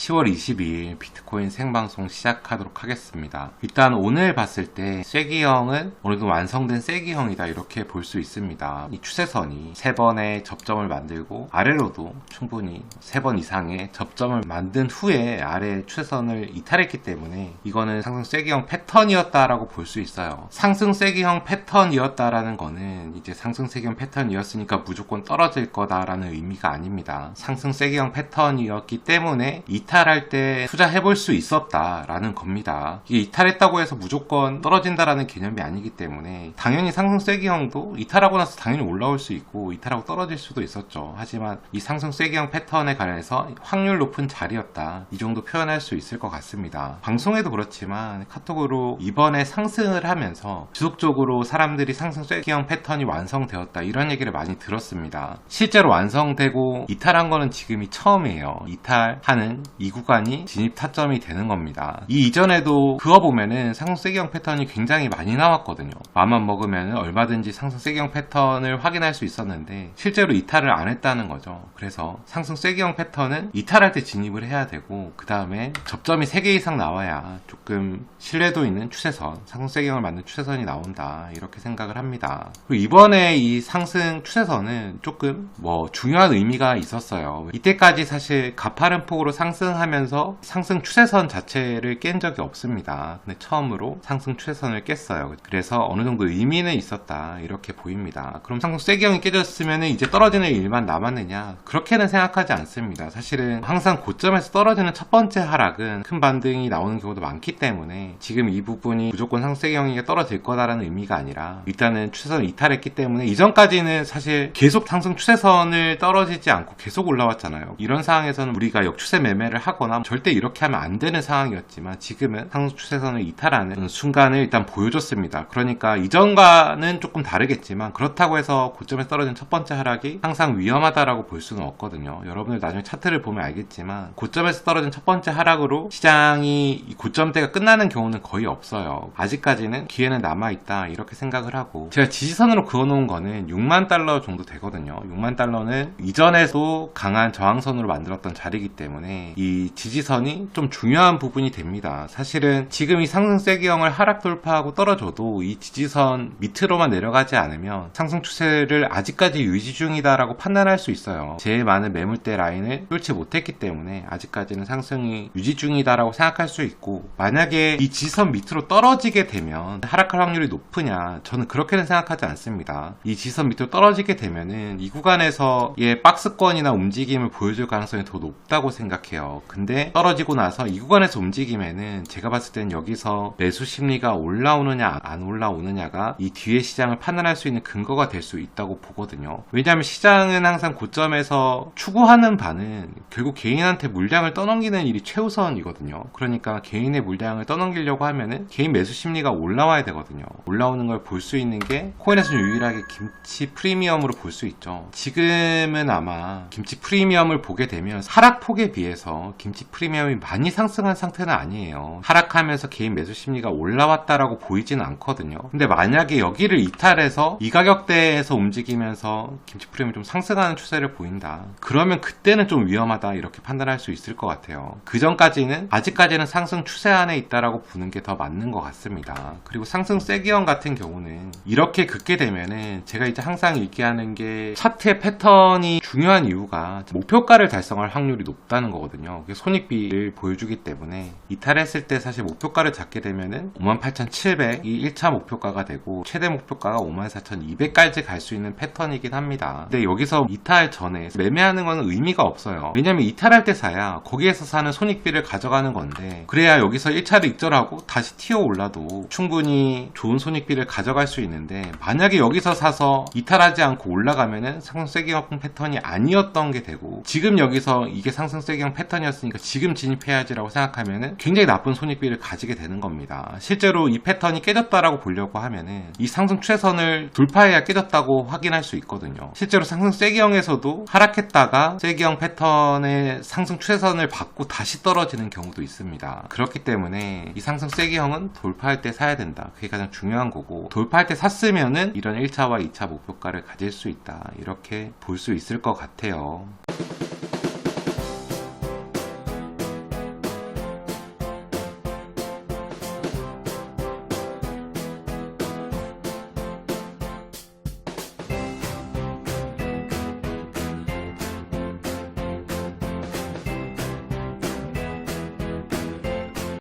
10월 22일 비트코인 생방송 시작하도록 하겠습니다. 일단 오늘 봤을 때 쐐기형은 어느 정도 완성된 쐐기형이다 이렇게 볼 수 있습니다. 이 추세선이 3번의 접점을 만들고 아래로도 충분히 3번 이상의 접점을 만든 후에 아래 추세선을 이탈했기 때문에 이거는 상승 쐐기형 패턴이었다라고 볼 수 있어요. 상승 쐐기형 패턴이었다라는 거는 이제 상승 쐐기형 패턴이었으니까 무조건 떨어질 거다라는 의미가 아닙니다. 상승 쐐기형 패턴이었기 때문에 이탈할 때 투자해볼 수 있었다라는 겁니다. 이게 이탈했다고 해서 무조건 떨어진다라는 개념이 아니기 때문에 당연히 상승 쐐기형도 이탈하고 나서 당연히 올라올 수 있고 이탈하고 떨어질 수도 있었죠. 하지만 이 상승 쐐기형 패턴에 관해서 확률 높은 자리였다, 이 정도 표현할 수 있을 것 같습니다. 방송에도 그렇지만 카톡으로 이번에 상승을 하면서 지속적으로 사람들이 상승 쐐기형 패턴이 완성되었다 이런 얘기를 많이 들었습니다. 실제로 완성되고 이탈한 거는 지금이 처음이에요. 이탈하는 이 구간이 진입 타점이 되는 겁니다. 이 이전에도 그어보면은 상승 쐐기형 패턴이 굉장히 많이 나왔거든요. 마음만 먹으면 얼마든지 상승 쐐기형 패턴을 확인할 수 있었는데 실제로 이탈을 안 했다는 거죠. 그래서 상승 쐐기형 패턴은 이탈할 때 진입을 해야 되고 그 다음에 접점이 3개 이상 나와야 조금 신뢰도 있는 추세선, 상승 쐐기형을 만든 추세선이 나온다 이렇게 생각을 합니다. 그리고 이번에 이 상승 추세선은 조금 중요한 의미가 있었어요. 이때까지 사실 가파른 폭으로 상승하면서 상승 추세선 자체를 깬 적이 없습니다. 근데 처음으로 상승 추세선을 깼어요. 그래서 어느 정도 의미는 있었다 이렇게 보입니다. 그럼 상승 쐐기형이 깨졌으면 이제 떨어지는 일만 남았느냐? 그렇게는 생각하지 않습니다. 사실은 항상 고점에서 떨어지는 첫 번째 하락은 큰 반등이 나오는 경우도 많기 때문에 지금 이 부분이 무조건 상승 쐐기형이 떨어질 거다라는 의미가 아니라 일단은 추세선을 이탈했기 때문에 이전까지는 사실 계속 상승 추세선을 떨어지지 않고 계속 올라왔잖아요. 이런 상황에서는 우리가 역추세 매매를 하거나 절대 이렇게 하면 안 되는 상황이었지만 지금은 상승 추세선을 이탈하는 순간을 일단 보여줬습니다. 그러니까 이전과는 조금 다르겠지만 그렇다고 해서 고점에서 떨어진 첫 번째 하락이 항상 위험하다라고 볼 수는 없거든요. 여러분들 나중에 차트를 보면 알겠지만 고점에서 떨어진 첫 번째 하락으로 시장이 고점대가 끝나는 경우는 거의 없어요. 아직까지는 기회는 남아있다 이렇게 생각을 하고, 제가 지지선으로 그어놓은 거는 6만 달러 정도 되거든요. 6만 달러는 이전에도 강한 저항선으로 만들었던 자리이기 때문에 이 지지선이 좀 중요한 부분이 됩니다. 사실은 지금 이 상승 쐐기형을 하락 돌파하고 떨어져도 이 지지선 밑으로만 내려가지 않으면 상승 추세를 아직까지 유지 중이다라고 판단할 수 있어요. 제일 많은 매물대 라인을 뚫지 못했기 때문에 아직까지는 상승이 유지 중이다라고 생각할 수 있고, 만약에 이 지지선 밑으로 떨어지게 되면 하락할 확률이 높으냐? 저는 그렇게는 생각하지 않습니다. 이 지지선 밑으로 떨어지게 되면은 이 구간에서의 박스권이나 움직임을 보여줄 가능성이 더 높다고 생각해요. 근데 떨어지고 나서 이 구간에서 움직이면은 제가 봤을 때는 여기서 매수 심리가 올라오느냐 안 올라오느냐가 이 뒤에 시장을 판단할 수 있는 근거가 될 수 있다고 보거든요. 왜냐하면 시장은 항상 고점에서 추구하는 바는 결국 개인한테 물량을 떠넘기는 일이 최우선이거든요. 그러니까 개인의 물량을 떠넘기려고 하면은 개인 매수 심리가 올라와야 되거든요. 올라오는 걸 볼 수 있는 게 코인에서는 유일하게 김치 프리미엄으로 볼 수 있죠. 지금은 아마 김치 프리미엄을 보게 되면 하락폭에 비해서 김치 프리미엄이 많이 상승한 상태는 아니에요. 하락하면서 개인 매수 심리가 올라왔다라고 보이지는 않거든요. 근데 만약에 여기를 이탈해서 이 가격대에서 움직이면서 김치 프리미엄이 좀 상승하는 추세를 보인다, 그러면 그때는 좀 위험하다 이렇게 판단할 수 있을 것 같아요. 그 전까지는 아직까지는 상승 추세 안에 있다라고 보는 게 더 맞는 것 같습니다. 그리고 상승 쐐기형 같은 경우는 이렇게 긋게 되면은 제가 이제 항상 얘기하는 게 차트의 패턴이 중요한 이유가 목표가를 달성할 확률이 높다는 거거든요. 그게 손익비를 보여주기 때문에 이탈했을 때 사실 목표가를 잡게 되면은 58,700이 1차 목표가가 되고 최대 목표가가 54,200까지 갈 수 있는 패턴이긴 합니다. 근데 여기서 이탈 전에 매매하는 건 의미가 없어요. 왜냐면 이탈할 때 사야 거기에서 사는 손익비를 가져가는 건데, 그래야 여기서 1차를 익절하고 다시 튀어 올라도 충분히 좋은 손익비를 가져갈 수 있는데, 만약에 여기서 사서 이탈하지 않고 올라가면은 상승 쐐기형 패턴이 아니었던 게 되고, 지금 여기서 이게 상승 쐐기형 패턴이었으니까 지금 진입해야지라고 생각하면은 굉장히 나쁜 손익비를 가지게 되는 겁니다. 실제로 이 패턴이 깨졌다라고 보려고 하면은 이 상승 추세선을 돌파해야 깨졌다고 확인할 수 있거든요. 실제로 상승 쐐기형에서도 하락했다가 쐐기형 패턴의 상승 추세선을 받고 다시 떨어지는 경우도 있습니다. 그렇기 때문에 이 상승 쐐기형은 돌파할 때 사야 된다, 그게 가장 중요한 거고, 돌파할 때 샀으면은 이런 1차와 2차 목표가를 가질 수 있다 이렇게 볼 수 있을 것 같아요.